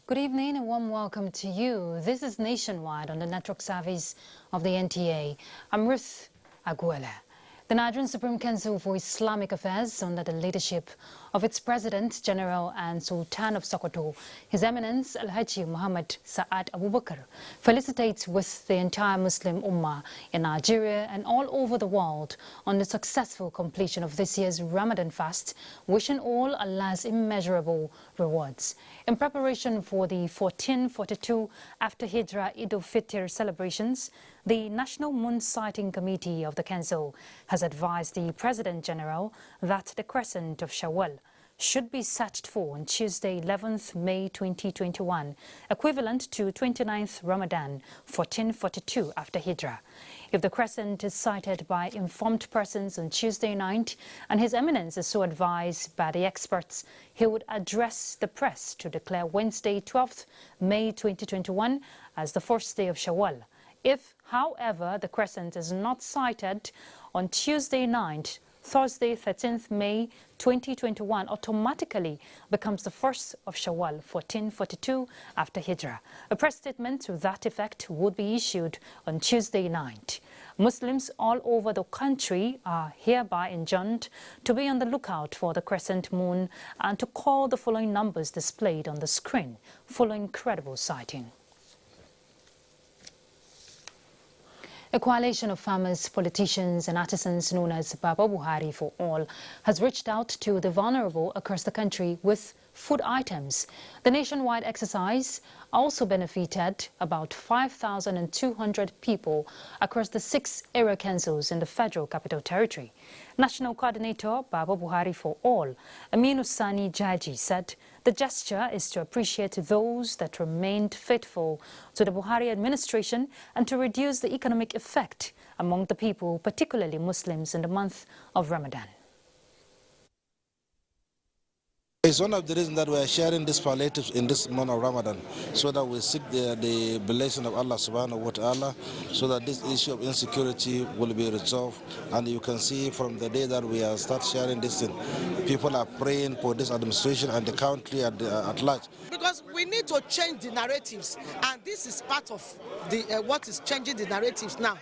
Good evening and warm welcome to you. This is Nationwide on the network service of the NTA. I'm Ruth Aguela. The Nigerian Supreme Council for Islamic Affairs, under the leadership of its President, General and Sultan of Sokoto, His Eminence Alhaji Muhammad Sa'ad Abubakar, felicitates with the entire Muslim Ummah in Nigeria and all over the world on the successful completion of this year's Ramadan fast, wishing all Allah's immeasurable rewards. In preparation for the 1442 after Hijrah Eid al-Fitr celebrations, the National Moon Sighting Committee of the Council has advised the President General that the crescent of Shawwal should be searched for on Tuesday, 11th May 2021, equivalent to 29th Ramadan, 1442 after Hijrah. If the crescent is sighted by informed persons on Tuesday night, and His Eminence is so advised by the experts, he would address the press to declare Wednesday, 12th May 2021 as the first day of Shawwal. If, however, the crescent is not sighted on Tuesday night, Thursday, 13th May 2021 automatically becomes the first of Shawwal, 1442 after Hijrah. A press statement to that effect would be issued on Tuesday night. Muslims all over the country are hereby enjoined to be on the lookout for the crescent moon and to call the following numbers displayed on the screen following credible sighting. A coalition of farmers, politicians and artisans known as Baba Buhari for All has reached out to the vulnerable across the country with food items. The nationwide exercise also benefited about 5,200 people across the 6 area councils in the Federal Capital Territory. National Coordinator Baba Buhari for All, Aminu Sani Jaji, said the gesture is to appreciate those that remained faithful to the Buhari administration and to reduce the economic effect among the people, particularly Muslims, in the month of Ramadan. It's one of the reasons that we are sharing these palliatives in this month of Ramadan, so that we seek the blessing of Allah subhanahu wa ta'ala, so that this issue of insecurity will be resolved. And you can see from the day that we start sharing this thing, people are praying for this administration and the country at large. Because we need to change the narratives, and this is part of the what is changing the narratives now.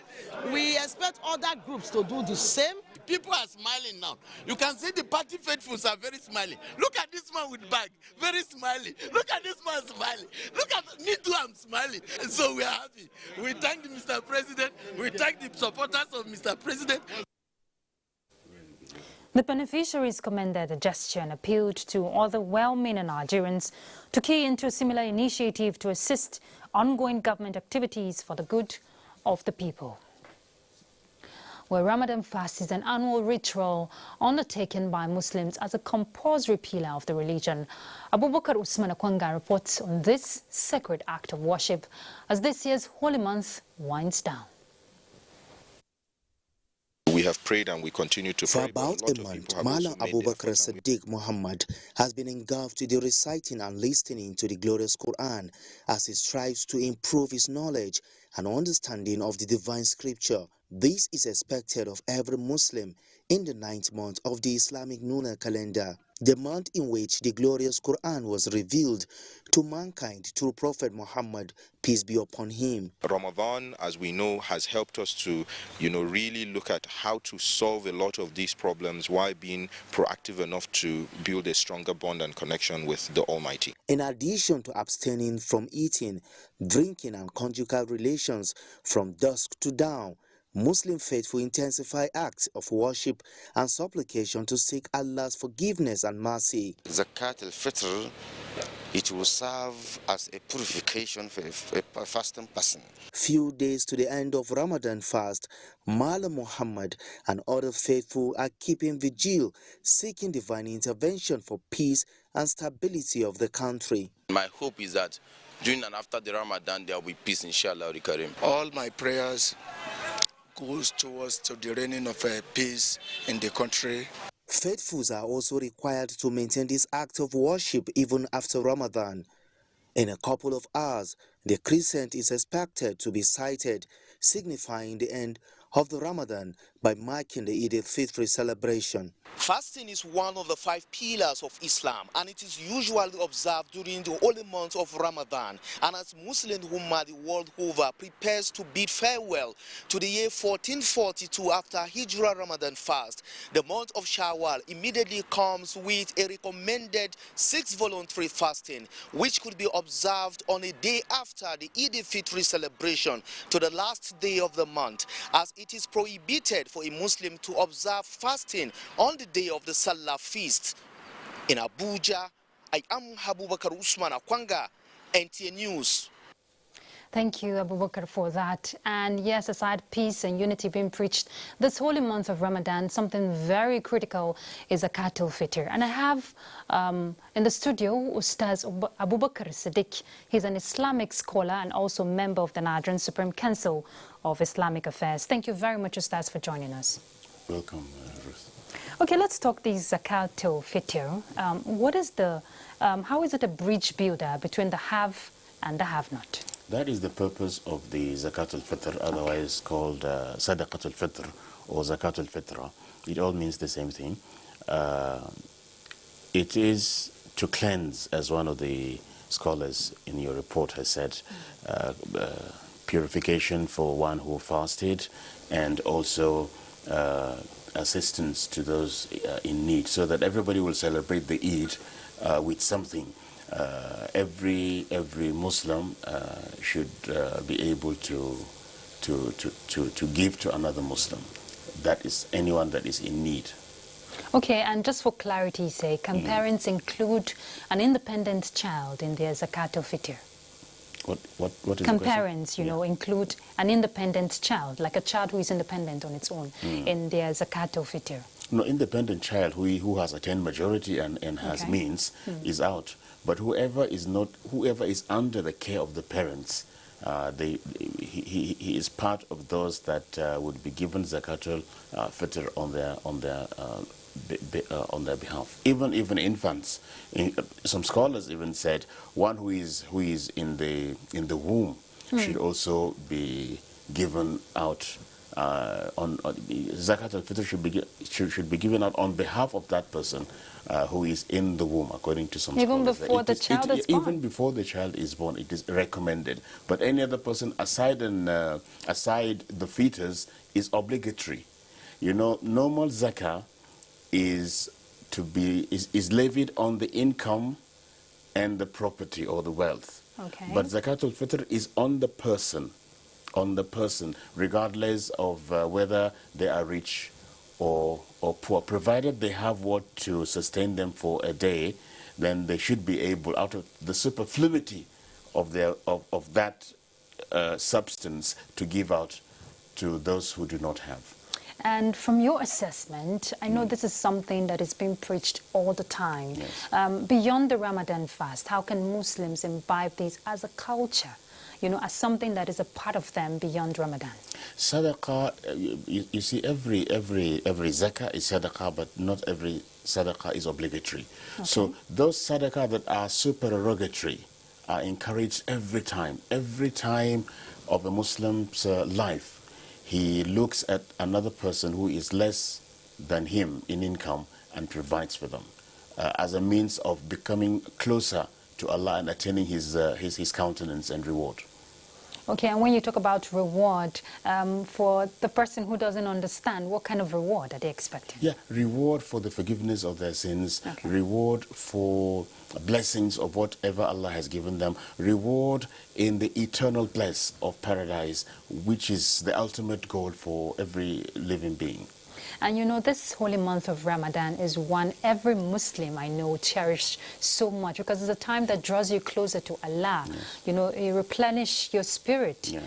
We expect other groups to do the same. People are smiling now. You can see the party faithfuls are very smiling. Look at this man with bag, very smiling. Look at this man smiling. Look at me too, I'm smiling. And so we are happy. We thank Mr. President. We thank the supporters of Mr. President. The beneficiaries commended the gesture and appealed to other well-meaning Nigerians to key into a similar initiative to assist ongoing government activities for the good of the people. Well, Ramadan fast is an annual ritual undertaken by Muslims as a compulsory pillar of the religion. Abubakar Usman Akwanga reports on this sacred act of worship as this year's holy month winds down. We have prayed and we continue to pray. For about a month, Malam Abubakar Siddiq Muhammad has been engulfed to the reciting and listening to the glorious Quran as he strives to improve his knowledge and understanding of the divine scripture. This is expected of every Muslim in the 9th month of the Islamic lunar calendar, the month in which the glorious Quran was revealed to mankind through Prophet Muhammad, peace be upon him. Ramadan, as we know, has helped us to, really look at how to solve a lot of these problems while being proactive enough to build a stronger bond and connection with the Almighty. In addition to abstaining from eating, drinking and conjugal relations from dusk to dawn, Muslim faithful intensify acts of worship and supplication to seek Allah's forgiveness and mercy. Zakat al-Fitr It will serve as a purification for a fasting person. Few days to the end of Ramadan fast, Malam Muhammad and other faithful are keeping vigil, seeking divine intervention for peace and stability of the country. My hope is that during and after the Ramadan, there will be peace, inshallah. All my prayers goes towards the reigning of peace in the country. Faithfuls are also required to maintain this act of worship even after Ramadan. In a couple of hours, the crescent is expected to be sighted, signifying the end of the Ramadan by marking the Eid al-Fitr celebration. Fasting is one of the 5 pillars of Islam, and it is usually observed during the holy month of Ramadan. And as Muslim Ummah the world over prepares to bid farewell to the year 1442 after Hijrah Ramadan fast, the month of Shawwal immediately comes with a recommended 6 voluntary fasting, which could be observed on a day after the Eid al-Fitr celebration to the last day of the month, as it is prohibited for a Muslim to observe fasting on the day of the Salah feast. In Abuja, I am Abubakar Usman Akwanga, NTA News. Thank you, Abubakar, for that. And yes, aside peace and unity being preached this holy month of Ramadan, something very critical is Zakat al-Fitr. And I have in the studio Ustaz Abubakar Siddiq. He's an Islamic scholar and also member of the Nigerian Supreme Council of Islamic Affairs. Thank you very much, Ustaz, for joining us. Welcome, Ruth. Okay, let's talk the Zakat al-Fitr. What is the, how is it a bridge builder between the have and the have-not? That is the purpose of the Zakat al-Fitr, otherwise called Sadaqat al-Fitr or Zakat al-Fitra. It all means the same thing. It is to cleanse, as one of the scholars in your report has said, purification for one who fasted, and also assistance to those in need, so that everybody will celebrate the Eid with something. Every Muslim should be able to give to another Muslim. That is anyone that is in need. Okay, and just for clarity's sake, can parents include an independent child in their Zakat al-Fitr? What is can parents, include an independent child, like a child who is independent on its own, in their Zakat al-Fitr? No, independent child who has attained majority and has means is out. But whoever is under the care of the parents, he is part of those that would be given Zakat al-Fitr on their behalf. Even infants. Some scholars even said one who is in the womb should also be given out. Zakat al-Fitr should be given out on behalf of that person who is in the womb, according to some even scholars. Before the child is born? Even before the child is born, it is recommended. But any other person aside the fetus is obligatory. Normal zakah is levied on the income and the property or the wealth. Okay. But Zakat al-Fitr is on the person, regardless of whether they are rich or poor. Provided they have what to sustain them for a day, then they should be able, out of the superfluity of that substance, to give out to those who do not have. And from your assessment, I know this is something that is being preached all the time. Yes. Beyond the Ramadan fast, how can Muslims imbibe this as a culture, as something that is a part of them beyond Ramadan? Sadaqah, you see, every zakah is sadaqah, but not every sadaqah is obligatory. Okay. So those sadaqah that are supererogatory are encouraged every time of a Muslim's life. He looks at another person who is less than him in income and provides for them as a means of becoming closer to Allah and attaining his countenance and reward. Okay, and when you talk about reward, for the person who doesn't understand, what kind of reward are they expecting? Yeah, reward for the forgiveness of their sins, reward for blessings of whatever Allah has given them, reward in the eternal bliss of paradise, which is the ultimate goal for every living being. And you know, this holy month of Ramadan is one every Muslim I know cherish so much, because it's a time that draws you closer to Allah. Yes. You know, you replenish your spirit. Yeah.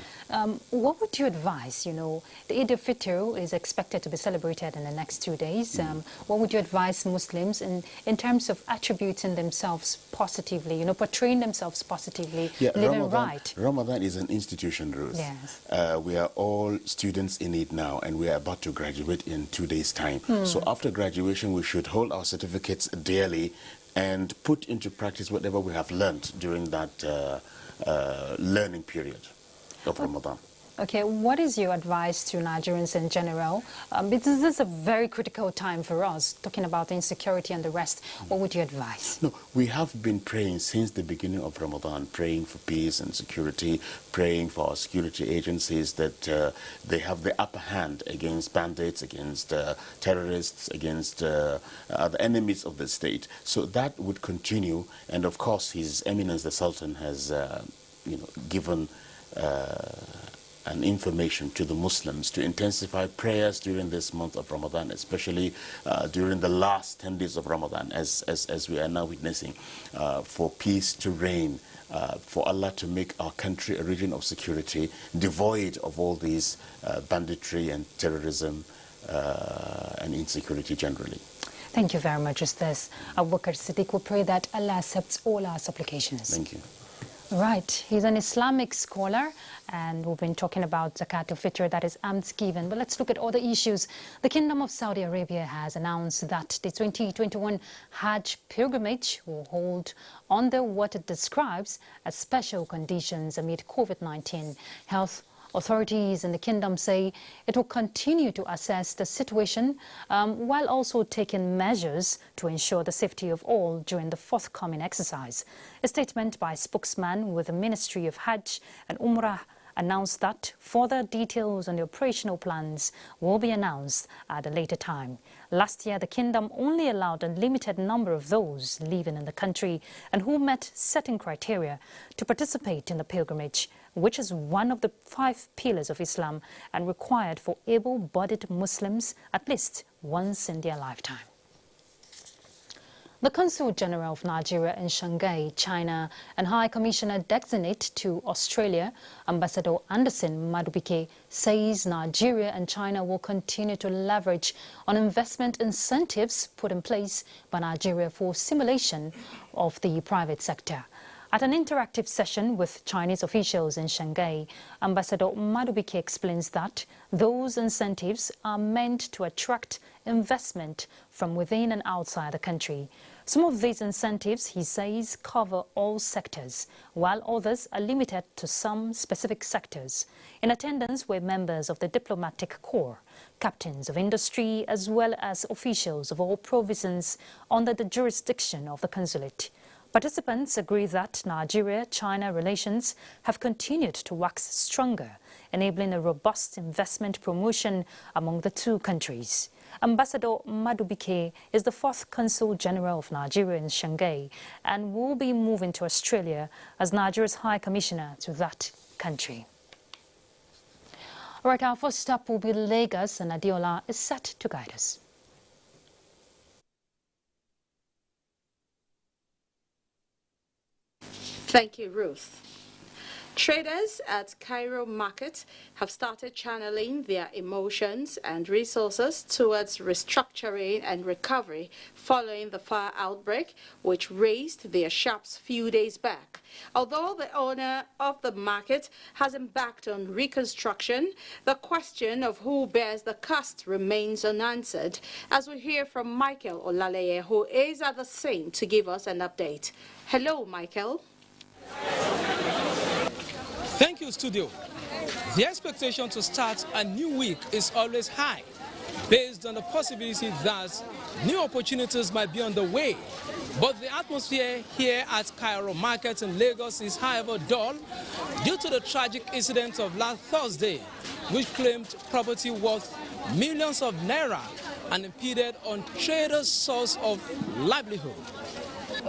What would you advise? You know, the Eid al-Fitr is expected to be celebrated in the next 2 days. What would you advise Muslims in terms of attributing themselves positively, you know, portraying themselves positively, living right? Ramadan is an institution, Ruth. Yes. We are all students in it now, and we are about to graduate in 2 days' time. So after graduation, we should hold our certificates dearly and put into practice whatever we have learned during that learning period of Ramadan. Okay, what is your advice to Nigerians in general? This is a very critical time for us, talking about insecurity and the rest. What would you advise? No, we have been praying since the beginning of Ramadan, praying for peace and security, praying for our security agencies that they have the upper hand against bandits, against terrorists, against the enemies of the state. So that would continue. And of course, His Eminence the Sultan has given an information to the Muslims to intensify prayers during this month of Ramadan, especially during the last 10 days of Ramadan, as we are now witnessing, for peace to reign, for Allah to make our country a region of security, devoid of all these banditry and terrorism and insecurity generally. Thank you very much, Ustaz Abubakar Siddiq. We pray that Allah accepts all our supplications. Thank you. Right, he's an Islamic scholar, and we've been talking about Zakat al-Fitr, that is alms given. But let's look at other issues. The Kingdom of Saudi Arabia has announced that the 2021 Hajj pilgrimage will hold under what it describes as special conditions amid COVID-19. Health authorities in the kingdom say it will continue to assess the situation while also taking measures to ensure the safety of all during the forthcoming exercise. A statement by a spokesman with the Ministry of Hajj and Umrah announced that further details on the operational plans will be announced at a later time. Last year, the kingdom only allowed a limited number of those living in the country and who met certain criteria to participate in the pilgrimage, which is one of the 5 pillars of Islam and required for able-bodied Muslims at least once in their lifetime. The Consul General of Nigeria in Shanghai, China, and High Commissioner Designate to Australia, Ambassador Anderson Madubike, says Nigeria and China will continue to leverage on investment incentives put in place by Nigeria for stimulation of the private sector. At an interactive session with Chinese officials in Shanghai, Ambassador Madubike explains that those incentives are meant to attract investment from within and outside the country. Some of these incentives, he says, cover all sectors, while others are limited to some specific sectors. In attendance were members of the diplomatic corps, captains of industry, as well as officials of all provinces under the jurisdiction of the consulate. Participants agree that Nigeria-China relations have continued to wax stronger, enabling a robust investment promotion among the two countries. Ambassador Madubike is the 4th Consul General of Nigeria in Shanghai and will be moving to Australia as Nigeria's High Commissioner to that country. All right, our first stop will be Lagos, and Adiola is set to guide us. Thank you, Ruth. Traders at Cairo Market have started channeling their emotions and resources towards restructuring and recovery following the fire outbreak, which razed their shops few days back. Although the owner of the market has embarked on reconstruction, the question of who bears the cost remains unanswered, as we hear from Michael Olaleye, who is at the scene to give us an update. Hello, Michael. Thank you, studio. The expectation to start a new week is always high, based on the possibility that new opportunities might be on the way. But the atmosphere here at Cairo Market in Lagos is, however, dull due to the tragic incident of last Thursday, which claimed property worth millions of naira and impeded on traders' source of livelihood.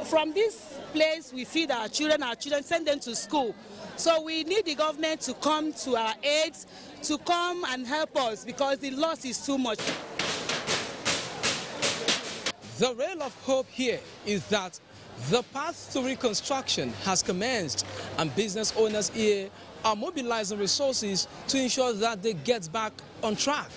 From this place, we feed our children, send them to school. So we need the government to come to our aid, to come and help us, because the loss is too much. The ray of hope here is that the path to reconstruction has commenced, and business owners here are mobilizing resources to ensure that they get back on track.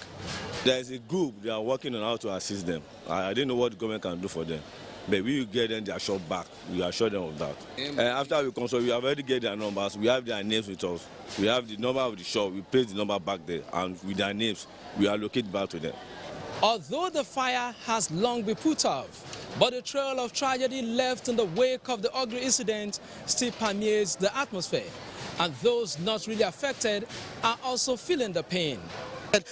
There is a group, they are working on how to assist them. I don't know what the government can do for them. But we will get them their shop back. We assure them of that. After we consult, we have already get their numbers. We have their names with us. We have the number of the shop. We place the number back there. And with their names, we allocate back to them. Although the fire has long been put out, but the trail of tragedy left in the wake of the ugly incident still permeates the atmosphere. And those not really affected are also feeling the pain.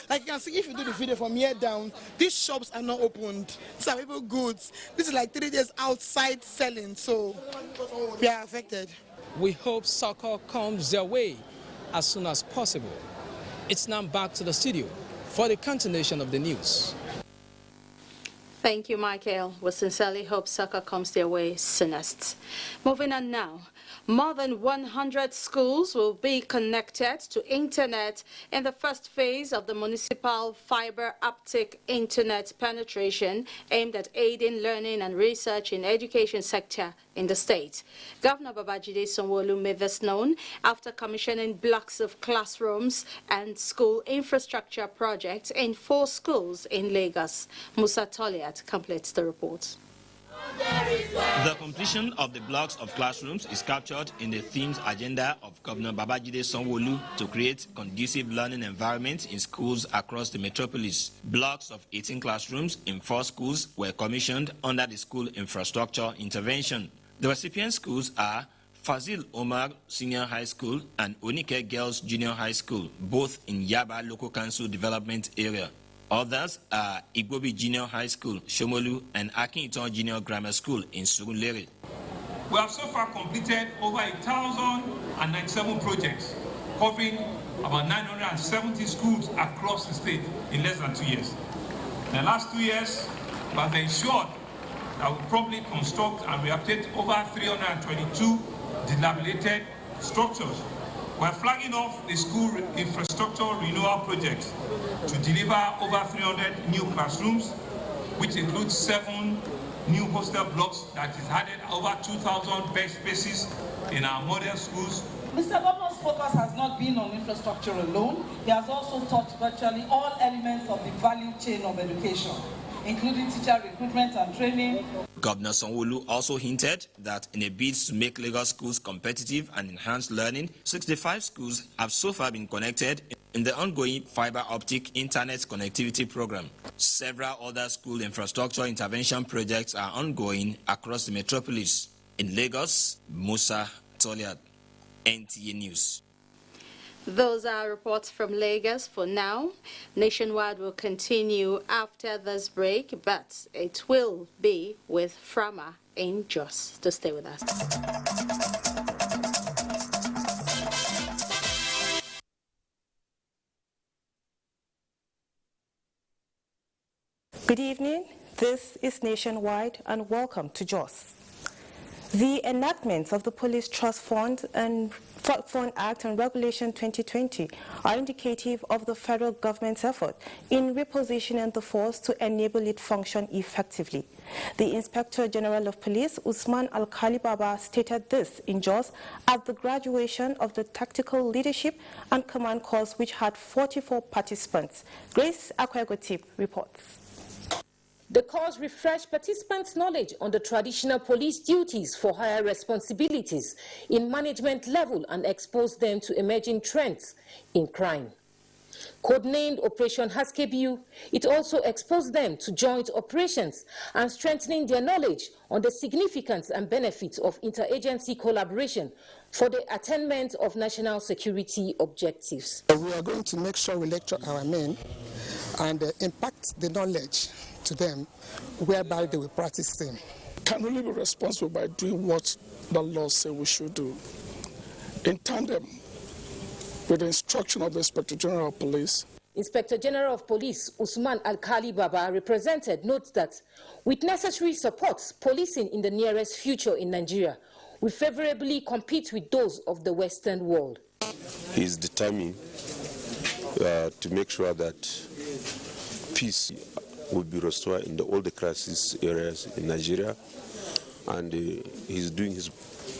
Like you can see, if you do the video from here down, these shops are not opened. These are people goods. This is like 3 days outside selling, so we are affected. We hope succor comes their way as soon as possible. It's now back to the studio for the continuation of the news. Thank you, Michael. We sincerely hope succor comes their way soonest. Moving on now. More than 100 schools will be connected to internet in the first phase of the municipal fiber optic internet penetration aimed at aiding learning and research in education sector in the state. Governor Babajide Sanwo-Olu made this known after commissioning blocks of classrooms and school infrastructure projects in 4 schools in Lagos. Musa Toliat completes the report. The completion of the blocks of classrooms is captured in the themes agenda of Governor Babajide Sanwo-Olu to create conducive learning environment in schools across the metropolis. Blocks of 18 classrooms in 4 schools were commissioned under the school infrastructure intervention. The recipient schools are Fazil Omar Senior High School and Onike Girls Junior High School, both in Yaba Local Council Development Area. Others are Igbobi Junior High School, Shomolu, and Akinton Junior Grammar School in Surulere. We have so far completed over 1,097 projects, covering about 970 schools across the state in less than 2 years. In the last 2 years, we have ensured that we properly construct and rehabilitate over 322 dilapidated structures. We are flagging off the school infrastructure renewal project to deliver over 300 new classrooms, which includes 7 new hostel blocks that is added over 2,000 bed spaces in our model schools. Mr. Governor's focus has not been on infrastructure alone. He has also touched virtually all elements of the value chain of education, including teacher recruitment and training. Governor Sanwo-Olu also hinted that in a bid to make Lagos schools competitive and enhance learning, 65 schools have so far been connected in the ongoing fiber optic internet connectivity program. Several other school infrastructure intervention projects are ongoing across the metropolis. In Lagos, Musa Toliat, NTA News. Those are reports from Lagos for now. Nationwide will continue after this break, but it will be with Frama in Jos. To stay with us. Good evening. This is Nationwide and welcome to Jos. The enactment of the Police Trust Fund Act and Regulation 2020 are indicative of the federal government's effort in repositioning the force to enable it function effectively. The Inspector General of Police, Usman Alkali Baba, stated this in Jos at the graduation of the Tactical Leadership and Command course, which had 44 participants. Grace Akwegotip reports. The course refreshed participants' knowledge on the traditional police duties for higher responsibilities in management level and exposed them to emerging trends in crime. Codenamed Operation Haskebiu, it also exposed them to joint operations and strengthening their knowledge on the significance and benefits of interagency collaboration for the attainment of national security objectives. We are going to make sure we lecture our men and impact the knowledge to them, whereby they will practice them. Can only be responsible by doing what the law says we should do, in tandem with the instruction of the Inspector General of Police. Inspector General of Police Usman Alkali Baba represented notes that with necessary support, policing in the nearest future in Nigeria will favorably compete with those of the Western world. He is determined to make sure that peace will be restored in all the crisis areas in Nigeria, and he's doing his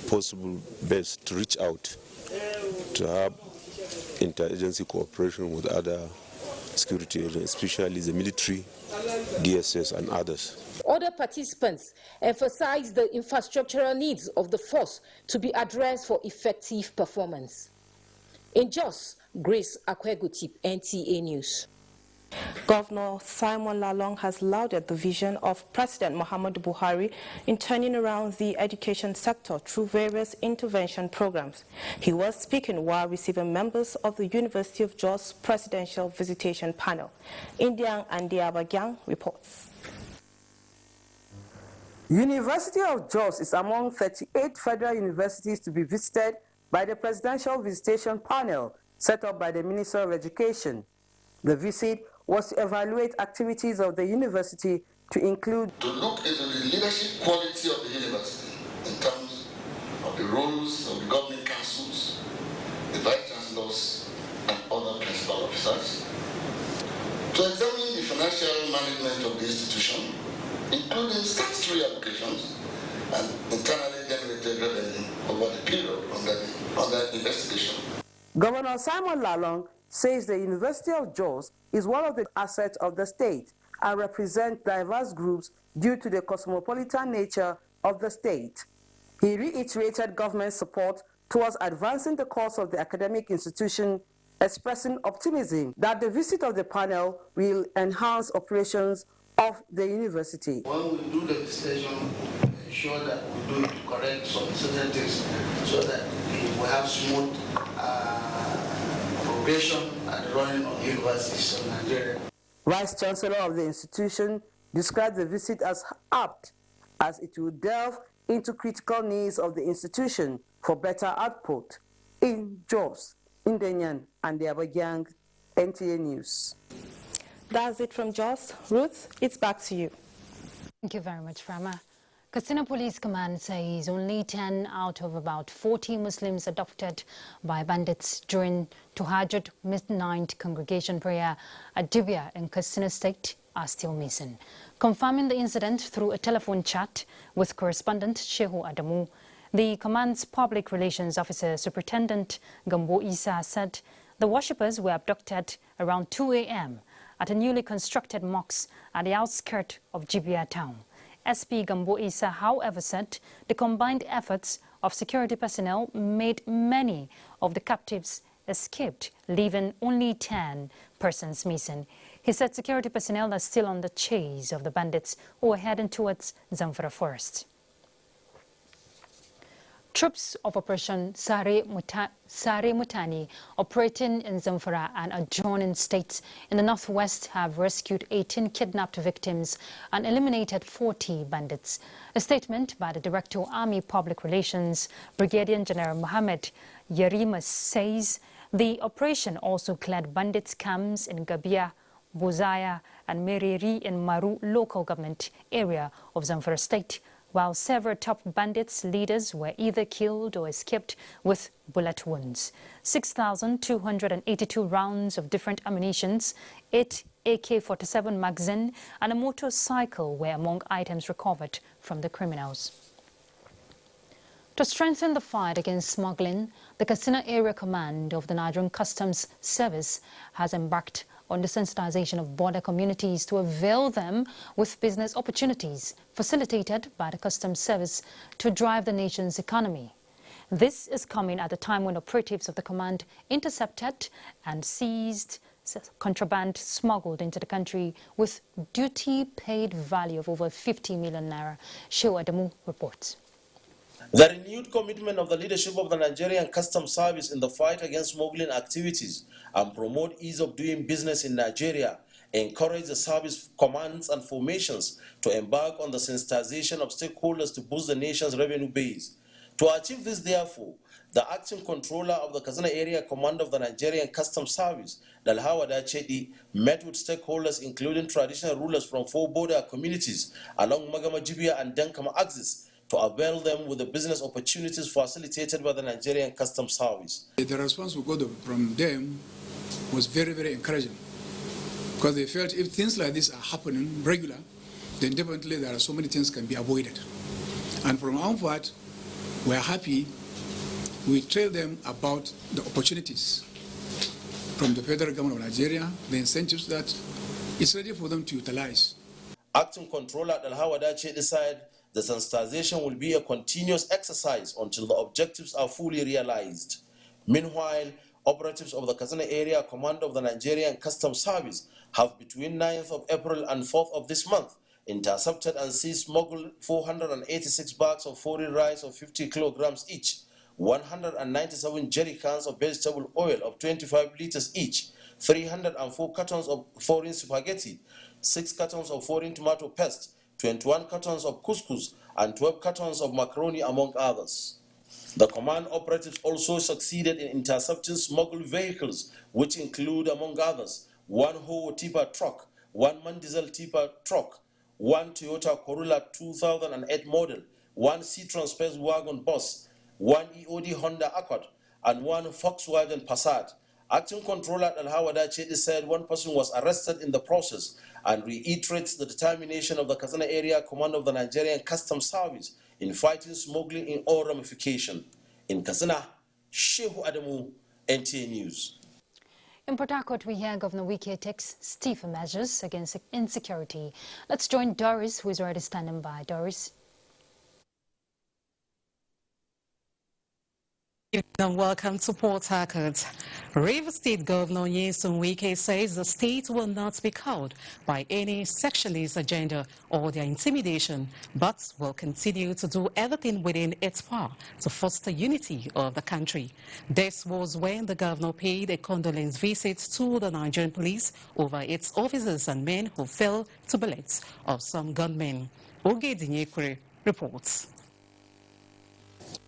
possible best to reach out to have interagency cooperation with other security agents, especially the military, DSS, and others. Other participants emphasized the infrastructural needs of the force to be addressed for effective performance. In Jos, Grace Akwegutip, NTA News. Governor Simon Lalong has lauded the vision of President Muhammadu Buhari in turning around the education sector through various intervention programs. He was speaking while receiving members of the University of Jos Presidential Visitation Panel. Indian and Diabagyang reports. University of Jos is among 38 federal universities to be visited by the Presidential Visitation Panel set up by the Minister of Education. The visit was to evaluate activities of the university to include to look into the leadership quality of the university in terms of the roles of the governing councils, the vice chancellors, and other principal officers, to examine the financial management of the institution, including statutory allocations and internally generated revenue over the period under investigation. Governor Simon Lalong says the University of Jos is one of the assets of the state and represents diverse groups due to the cosmopolitan nature of the state. He reiterated government support towards advancing the cause of the academic institution, expressing optimism that the visit of the panel will enhance operations of the university. When we do the visitation, we ensure that we do it correct some certain things so that we have smooth progression and running of universities in Nigeria. Vice Chancellor of the institution described the visit as apt as it will delve into critical needs of the institution for better output. In Jos, Indenyan and the Abagyang, NTA News. That's it from Jos. Ruth, it's back to you. Thank you very much, Rama. Katsina Police Command says only 10 out of about 40 Muslims adopted by bandits during Tahajjud midnight congregation prayer at Abuja in Katsina State are still missing. Confirming the incident through a telephone chat with correspondent Shehu Adamu, the command's public relations officer, Superintendent Gambo Isa, said the worshippers were abducted around 2 a.m. at a newly constructed mosque at the outskirts of Jibia town. SP Gambo Isa, however, said the combined efforts of security personnel made many of the captives escaped, leaving only 10 persons missing. He said security personnel are still on the chase of the bandits who are heading towards Zamfara Forest. Troops of Operation Sare Mutani operating in Zamfara and adjoining states in the northwest have rescued 18 kidnapped victims and eliminated 40 bandits. A statement by the Director of Army Public Relations, Brigadier General Mohammed Yarima, says the operation also cleared bandits' camps in Gabia, Bozaya and Mereri in Maru local government area of Zamfara state, while several top bandits leaders were either killed or escaped with bullet wounds. 6,282 rounds of different ammunitions, 8 AK-47 magazine and a motorcycle were among items recovered from the criminals. To strengthen the fight against smuggling, the Katsina Area Command of the Nigerian Customs Service has embarked on the sensitization of border communities to avail them with business opportunities facilitated by the Customs Service to drive the nation's economy. This is coming at a time when operatives of the command intercepted and seized contraband smuggled into the country with duty-paid value of over 50 million naira. Shehu Adamu reports. The renewed commitment of the leadership of the Nigerian Customs Service in the fight against smuggling activities and promote ease of doing business in Nigeria encourage the service commands and formations to embark on the sensitization of stakeholders to boost the nation's revenue base. To achieve this, therefore, the acting controller of the Katsina Area Command of the Nigerian Customs Service, Dalhawada Chedi, met with stakeholders including traditional rulers from 4 border communities along Magama Jibia and Dankama axis to avail them with the business opportunities facilitated by the Nigerian Customs Service. The response we got from them was very, very encouraging, Because they felt if things like this are happening regular, then definitely there are so many things can be avoided. And from our part, we are happy. We tell them about the opportunities from the federal government of Nigeria, the incentives that it's ready for them to utilize. Acting Controller Al-Hawadachi decided the sensitization will be a continuous exercise until the objectives are fully realized. Meanwhile, operatives of the Katsina Area Command of the Nigerian Customs Service have between 9th of April and 4th of this month intercepted and seized smuggled 486 bags of foreign rice of 50 kilograms each, 197 jerry cans of vegetable oil of 25 liters each, 304 cartons of foreign spaghetti, 6 cartons of foreign tomato paste, 21 cartons of couscous, and 12 cartons of macaroni, among others. The command operatives also succeeded in intercepting smuggled vehicles, which include, among others, 1 Howo tipper truck, 1 Mandisel tipper truck, 1 Toyota Corolla 2008 model, 1 Citroen Space Wagon bus, 1 EOD Honda Accord, and 1 Volkswagen Passat. Acting Controller Al-Hawadachi said 1 person was arrested in the process and reiterates the determination of the Katsina Area Command of the Nigerian Customs Service in fighting smuggling in all ramifications. In Katsina, Shehu Adamu, NTA News. In Port Harcourt, we hear Governor Wike takes stiffer measures against insecurity. Let's join Doris, who is already standing by. Doris. And welcome to Port Harcourt. Rivers State Governor Nyesom Wike says the state will not be cowed by any sectionist agenda or their intimidation, but will continue to do everything within its power to foster unity of the country. This was when the governor paid a condolence visit to the Nigerian police over its officers and men who fell to bullets of some gunmen. Oge Dinyekwe reports.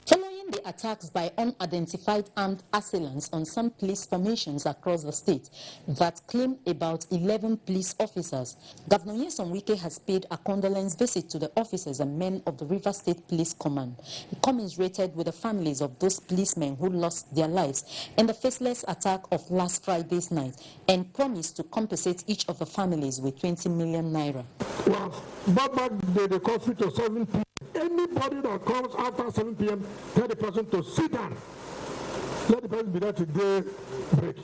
Following the attacks by unidentified armed assailants on some police formations across the state that claim about 11 police officers, Governor Nyesom Wike has paid a condolence visit to the officers and men of the River State Police Command. He commiserated with the families of those policemen who lost their lives in the faceless attack of last Friday's night and promised to compensate each of the families with 20 million naira. Well, back the cost to 7 p.m. Anybody that comes after 7 p.m., tell the person to sit down. Let the person be there to day break.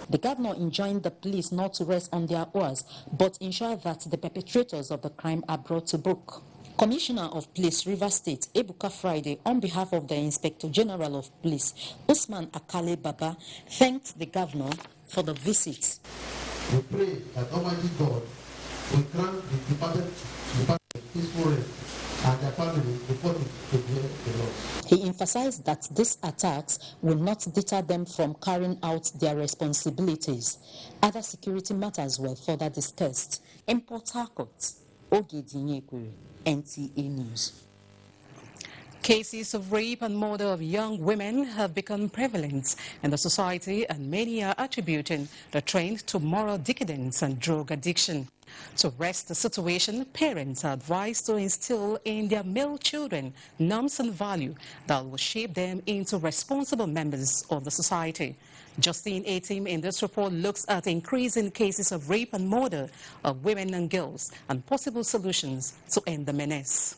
The governor enjoined the police not to rest on their oars, but ensure that the perpetrators of the crime are brought to book. Commissioner of Police, River State, Ebuka Friday, on behalf of the Inspector General of Police, Usman Akale Baba, thanked the governor for the visit. We pray that Almighty God will grant the departed peaceful rest and their family before to bear the loss. He emphasized that these attacks will not deter them from carrying out their responsibilities. Other security matters were further discussed. In Port Harcourt, Oge Dinyekwe, NTA News. Cases of rape and murder of young women have become prevalent in the society, and many are attributing the trend to moral decadence and drug addiction. To arrest the situation, parents are advised to instill in their male children norms and values that will shape them into responsible members of the society. Justine Atim in this report looks at increasing cases of rape and murder of women and girls and possible solutions to end the menace.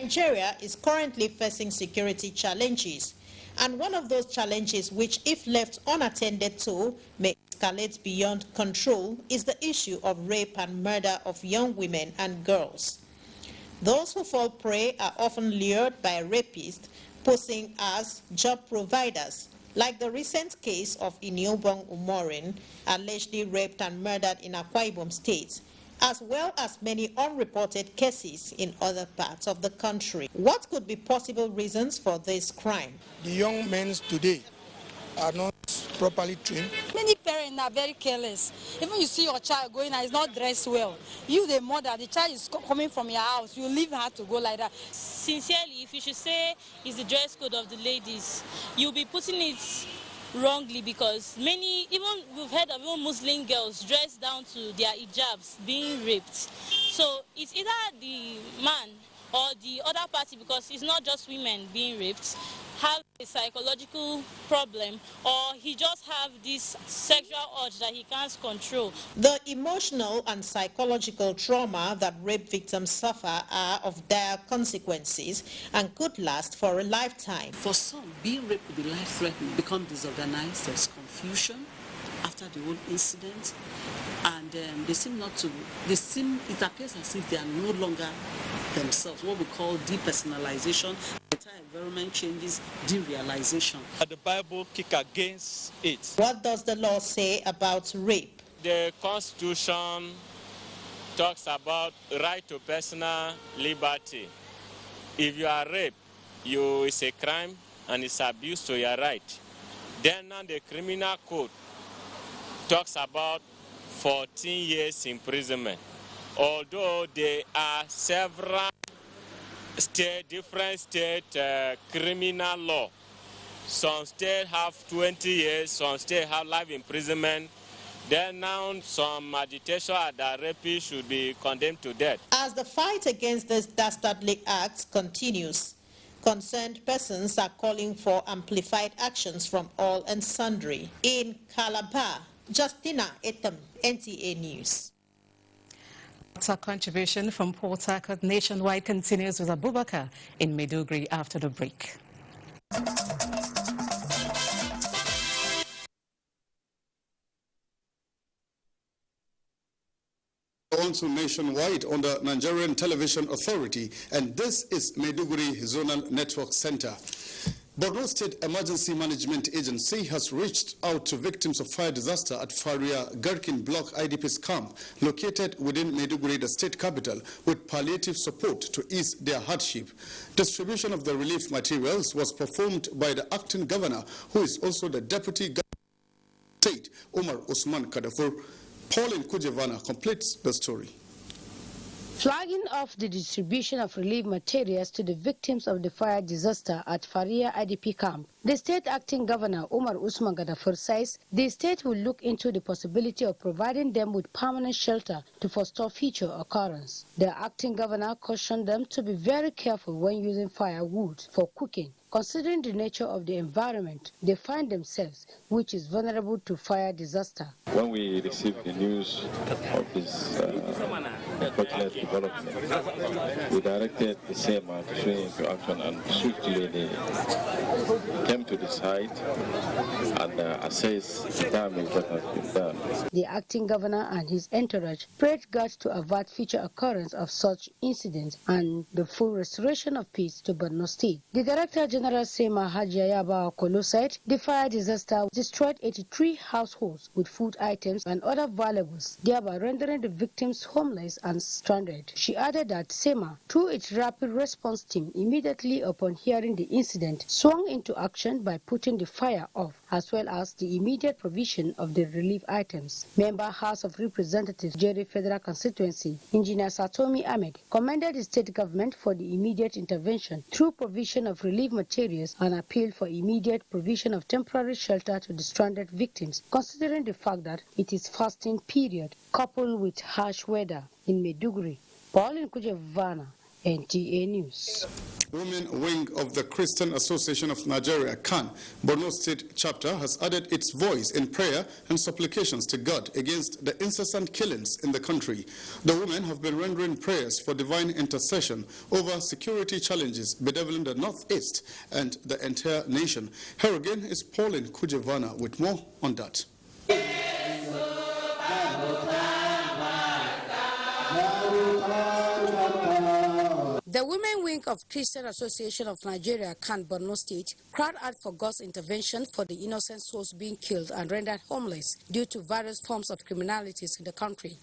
Nigeria is currently facing security challenges, and one of those challenges which, if left unattended to, may escalate beyond control is the issue of rape and murder of young women and girls. Those who fall prey are often lured by rapists posing as job providers, like the recent case of Iniobong Umorin, allegedly raped and murdered in Akwa Ibom State, as well as many unreported cases in other parts of the country. What could be possible reasons for this crime? The young men today are not properly trained. Many parents are very careless. Even you see your child going and is not dressed well. You, the mother, the child is coming from your house. You leave her to go like that. Sincerely, if you should say it's the dress code of the ladies, you'll be putting it wrongly, because many, even we've heard of even Muslim girls dressed down to their hijabs being raped. So it's either the man or the other party, because it's not just women being raped. have a psychological problem, or he just have this sexual urge that he can't control. The emotional and psychological trauma that rape victims suffer are of dire consequences and could last for a lifetime. For some, being raped will be life-threatening, become disorganized, there's confusion after the whole incident, and it appears as if they are no longer themselves, what we call depersonalization. The entire environment changes, derealization. The Bible kick against it. What does the law say about rape? The Constitution talks about right to personal liberty. If you are raped, it's a crime and it's abuse to your right. Then the criminal code talks about 14 years imprisonment. Although there are several different state criminal law. Some states have 20 years, some states have life imprisonment. Then now some agitation that rapists should be condemned to death. As the fight against this dastardly act continues, concerned persons are calling for amplified actions from all and sundry. In Calabar, Justina Etam, NTA News. Our contribution from Port Harcourt Nationwide continues with Abubakar in Maiduguri after the break. Also nationwide on the Nigerian Television Authority, and this is Maiduguri Zonal Network Center. Borno State Emergency Management Agency has reached out to victims of fire disaster at Faria Gherkin Block IDP's camp, located within Maiduguri, the state capital, with palliative support to ease their hardship. Distribution of the relief materials was performed by the acting governor, who is also the deputy governor of the state, Umar Usman Kadafur. Pauline Kujevana completes the story. Flagging off the distribution of relief materials to the victims of the fire disaster at Faria IDP camp, the state acting governor Umar Usman Gadafur says the state will look into the possibility of providing them with permanent shelter to forestall future occurrence. The acting governor cautioned them to be very careful when using firewood for cooking, considering the nature of the environment they find themselves, which is vulnerable to fire disaster. When we received the news of this unfortunate development, we directed the SEMA to swing into action, and swiftly they came to the site and assessed the damage that has been done. The acting governor and his entourage prayed God to avert future occurrence of such incidents and the full restoration of peace to Borno State. The Director General Sema Hajiyaba Okolo said the fire disaster destroyed 83 households with food items and other valuables, thereby rendering the victims homeless and stranded. She added that SEMA, through its rapid response team, immediately upon hearing the incident, swung into action by putting the fire off, as well as the immediate provision of the relief items. Member House of Representatives, Jerry Federal Constituency, Engineer Satomi Ahmed, commended the state government for the immediate intervention through provision of relief materials and appealed for immediate provision of temporary shelter to the stranded victims, considering the fact that it is fasting period coupled with harsh weather in Maiduguri. Pauline Kujevana, NTA News. Women wing of the Christian Association of Nigeria, CAN, Borno State chapter, has added its voice in prayer and supplications to God against the incessant killings in the country. The women have been rendering prayers for divine intercession over security challenges bedeviling the Northeast and the entire nation. Here again is Pauline Kujevana with more on that. The women wing of Christian Association of Nigeria, CAN, Borno State, cried out for God's intervention for the innocent souls being killed and rendered homeless due to various forms of criminalities in the country.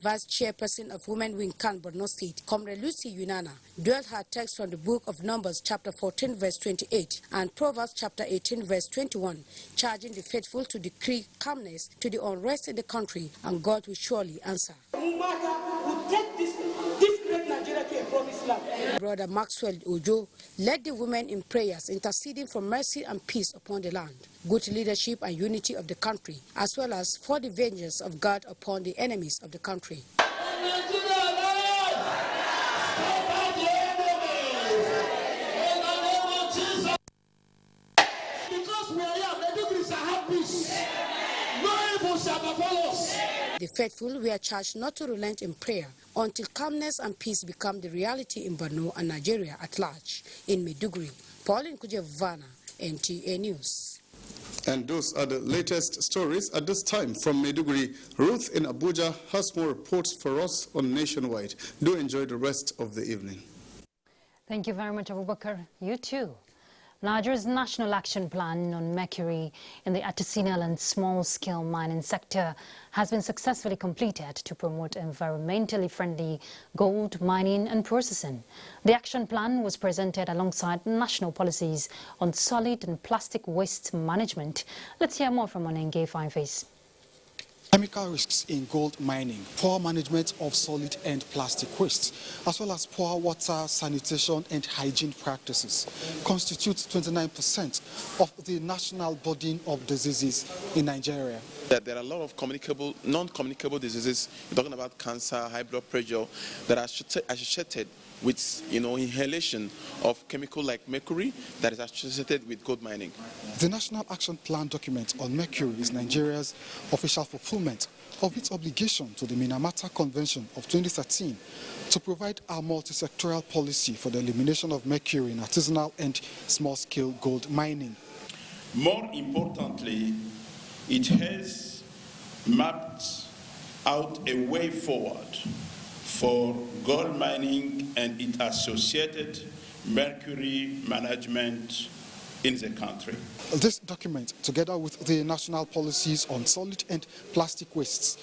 Vice Chairperson of Women Wing CAN Borno State, Comrade Lucy Yunana, dwelt her text from the book of Numbers chapter 14 verse 28 and Proverbs chapter 18 verse 21, charging the faithful to decree calmness to the unrest in the country, and God will surely answer. Will take this great Nigeria to a promise Brother Maxwell Ojo led the women in prayers interceding for mercy and peace upon the land, good leadership and unity of the country, as well as for the vengeance of God upon the enemies of the country. The faithful were charged not to relent in prayer until calmness and peace become the reality in Borno and Nigeria at large. In Maiduguri, Pauline Kujevana, NTA News. And those are the latest stories at this time from Maiduguri. Ruth in Abuja has more reports for us on Nationwide. Do enjoy the rest of the evening. Thank you very much, Abubakar. You too. Nigeria's National Action Plan on mercury in the artisanal and small-scale mining sector has been successfully completed to promote environmentally friendly gold mining and processing. The action plan was presented alongside national policies on solid and plastic waste management. Let's hear more from Onenge Fineface. Chemical risks in gold mining, poor management of solid and plastic waste, as well as poor water, sanitation and hygiene practices, constitute 29% of the national burden of diseases in Nigeria. There are a lot of communicable, non-communicable diseases. You're talking about cancer, high blood pressure, that are associated with inhalation of chemical like mercury that is associated with gold mining. The National Action Plan document on mercury is Nigeria's official fulfillment of its obligation to the Minamata Convention of 2013 to provide a multi-sectoral policy for the elimination of mercury in artisanal and small-scale gold mining. More importantly, it has mapped out a way forward for gold mining and its associated mercury management in the country. This document, together with the national policies on solid and plastic wastes,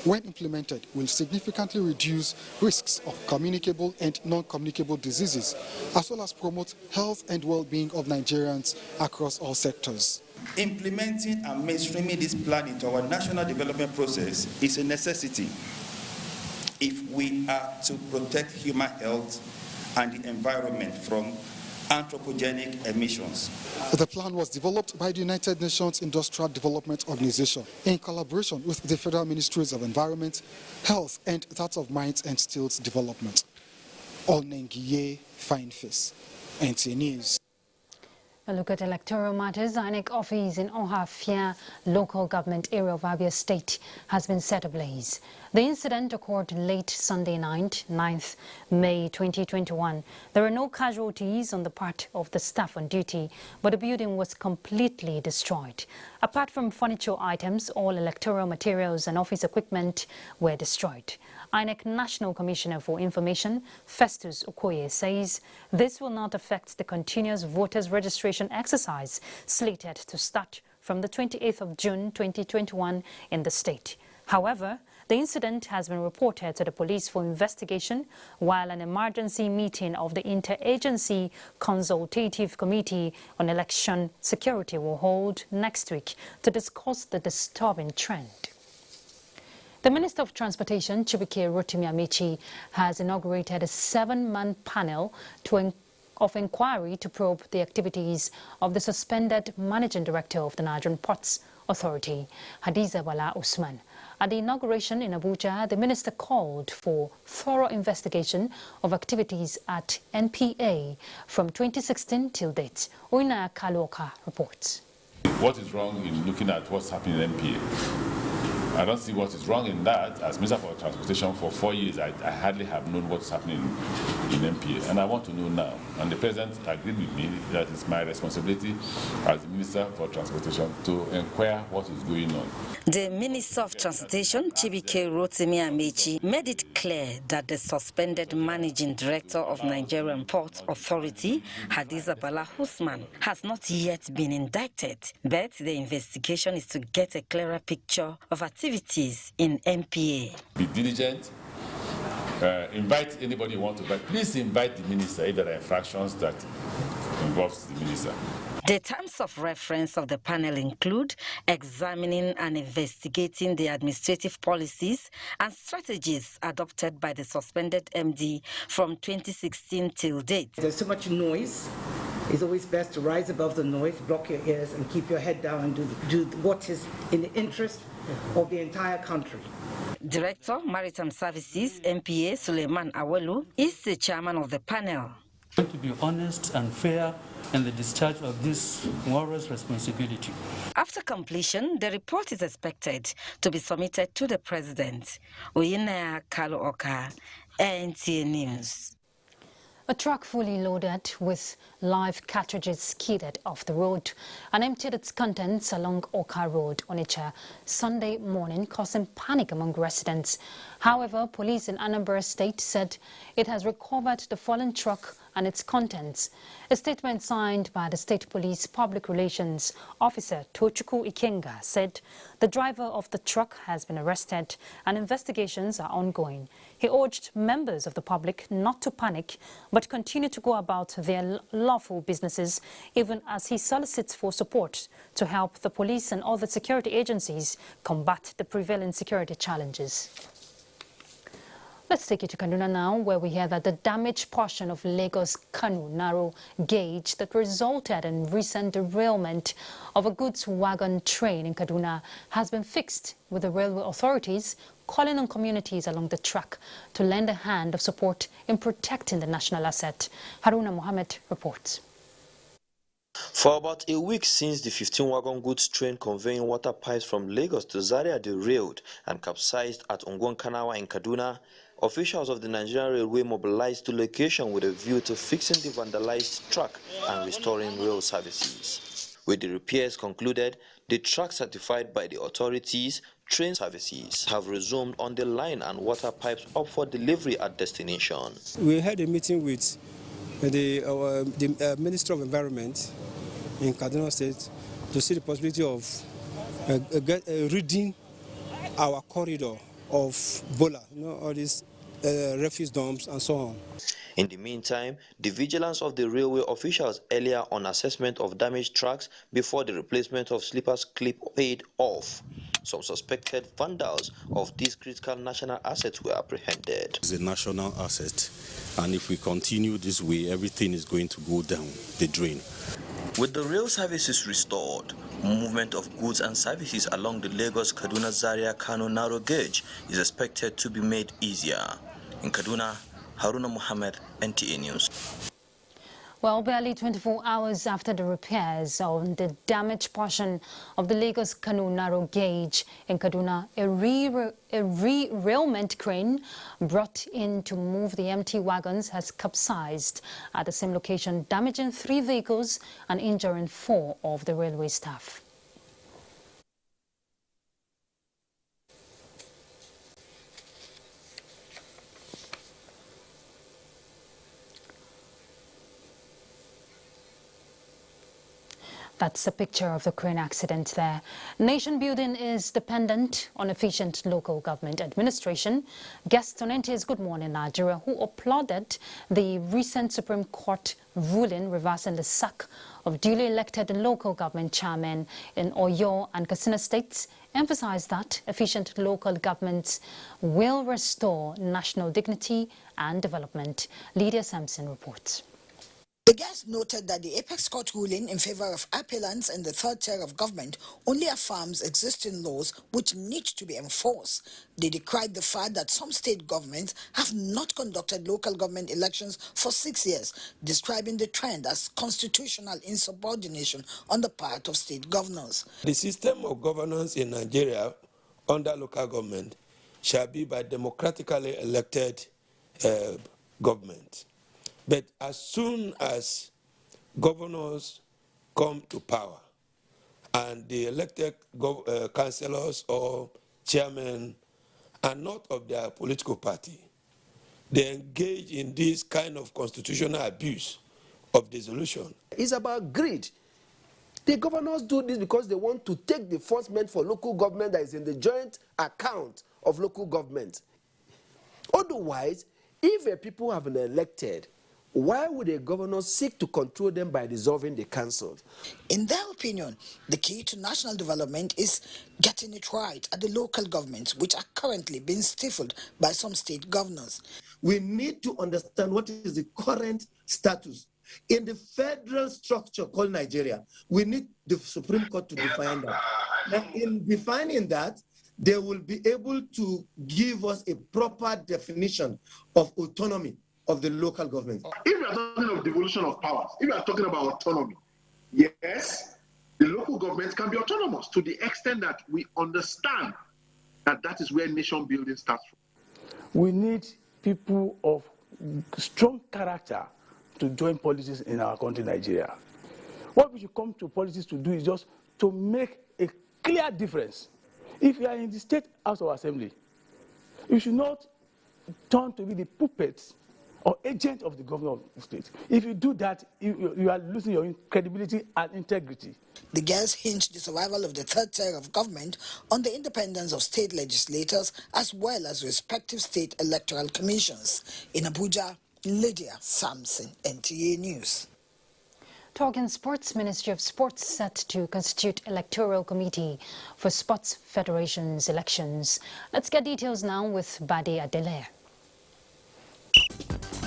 when implemented, will significantly reduce risks of communicable and non-communicable diseases, as well as promote health and well-being of Nigerians across all sectors. Implementing and mainstreaming this plan into our national development process is a necessity if we are to protect human health and the environment from anthropogenic emissions. The plan was developed by the United Nations Industrial Development Organization in collaboration with the Federal Ministries of Environment, Health and that of Mines and Steels Development. Onengiye Fineface, NTA News. A look at electoral matters. INEC office in Ohafia local government area of Abia State has been set ablaze. The incident occurred late Sunday night, 9th May 2021. There were no casualties on the part of the staff on duty, but the building was completely destroyed. Apart from furniture items, all electoral materials and office equipment were destroyed. INEC National Commissioner for Information, Festus Okoye, says this will not affect the continuous voters registration exercise slated to start from the 28th of June 2021 in the state. However, the incident has been reported to the police for investigation, while an emergency meeting of the Interagency Consultative Committee on Election Security will hold next week to discuss the disturbing trend. The Minister of Transportation, Chibike Rotimi Amechi, has inaugurated a 7-man panel of inquiry to probe the activities of the suspended Managing Director of the Nigerian Ports Authority, Hadiza Bala Usman. At the inauguration in Abuja, the minister called for thorough investigation of activities at NPA from 2016 till date. Oina Kaloka reports. What is wrong in looking at what's happening in NPA? I don't see what is wrong in that. As Minister for Transportation for 4 years, I hardly have known what's happening in NPA, and I want to know now. And the President agreed with me that it's my responsibility as the Minister for Transportation to inquire what is going on. The Minister of Transportation, Chibike Rotimi Amechi, made it clear that the suspended Managing Director of Nigerian Port Authority, Hadiza Bala Usman, has not yet been indicted, but the investigation is to get a clearer picture of activities in NPA. Be diligent. Invite anybody you want to, but please invite the minister if there are infractions that involves the minister. The terms of reference of the panel include examining and investigating the administrative policies and strategies adopted by the suspended MD from 2016 till date. There's so much noise. It's always best to rise above the noise, block your ears, and keep your head down and do what is in the interest of the entire country. Director, Maritime Services, NTA Suleiman Awelu, is the chairman of the panel. To be honest and fair in the discharge of this moral responsibility. After completion, the report is expected to be submitted to the president. Oyinaya Kalu Oka, NTA News. A truck fully loaded with live cartridges skidded off the road and emptied its contents along Oka Road, Onitsha, Sunday morning, causing panic among residents. However, police in Anambra State said it has recovered the fallen truck and its contents. A statement signed by the State Police Public Relations Officer Tochukwu Ikenga said the driver of the truck has been arrested and investigations are ongoing. He urged members of the public not to panic but continue to go about their lawful businesses, even as he solicits for support to help the police and other security agencies combat the prevailing security challenges. Let's take you to Kaduna now, where we hear that the damaged portion of Lagos-Kano narrow gauge that resulted in recent derailment of a goods wagon train in Kaduna has been fixed, with the railway authorities calling on communities along the track to lend a hand of support in protecting the national asset. Haruna Mohammed reports. For about a week since the 15-wagon goods train conveying water pipes from Lagos to Zaria derailed and capsized at Ongwan-Kanawa in Kaduna, officials of the Nigerian Railway mobilized to location with a view to fixing the vandalized track and restoring rail services. With the repairs concluded, the track certified by the authorities, train services have resumed on the line and water pipes up for delivery at destination. We had a meeting with the Minister of Environment in Kaduna State to see the possibility of reading our corridor of Bola, all these refuse dumps and so on. In the meantime, the vigilance of the railway officials earlier on assessment of damaged tracks before the replacement of sleepers clip paid off. Some suspected vandals of these critical national assets were apprehended. It's a national asset, and if we continue this way, everything is going to go down the drain. With the rail services restored, movement of goods and services along the Lagos-Kaduna-Zaria-Kano narrow gauge is expected to be made easier. In Kaduna, Haruna Mohammed, NTA News. Well, barely 24 hours after the repairs on the damaged portion of the Lagos-Kano narrow gauge in Kaduna, a re-railment crane brought in to move the empty wagons has capsized at the same location, damaging 3 vehicles and injuring 4 of the railway staff. That's a picture of the crane accident there. Nation building is dependent on efficient local government administration. Guests on NTA's Good Morning Nigeria, who applauded the recent Supreme Court ruling reversing the sack of duly elected local government chairmen in Oyo and Katsina states, emphasized that efficient local governments will restore national dignity and development. Lydia Sampson reports. The guest noted that the Apex Court ruling in favor of appellants in the third tier of government only affirms existing laws which need to be enforced. They decried the fact that some state governments have not conducted local government elections for 6 years, describing the trend as constitutional insubordination on the part of state governors. The system of governance in Nigeria under local government shall be by democratically elected government. But as soon as governors come to power and the elected councillors or chairmen are not of their political party, they engage in this kind of constitutional abuse of dissolution. It's about greed. The governors do this because they want to take the funds meant for local government that is in the joint account of local government. Otherwise, if a people have been elected why would a governor seek to control them by dissolving the council? In their opinion, the key to national development is getting it right at the local governments, which are currently being stifled by some state governors. We need to understand what is the current status. In the federal structure called Nigeria, we need the Supreme Court to define that. Now, in defining that, they will be able to give us a proper definition of autonomy of the local government. If we are talking of devolution of powers, if we are talking about autonomy, yes, the local governments can be autonomous to the extent that we understand that that is where nation building starts from. We need people of strong character to join politics in our country, Nigeria. What we should come to politics to do is just to make a clear difference. If you are in the State House of Assembly, you should not turn to be the puppets or agent of the governor of the state. If you do that, you are losing your credibility and integrity. The girls hinged the survival of the third tier of government on the independence of state legislators as well as respective state electoral commissions. In Abuja, Lydia Sampson, NTA News. Talking sports, Ministry of Sports set to constitute electoral committee for Sports Federation's elections. Let's get details now with Bade Adeleye.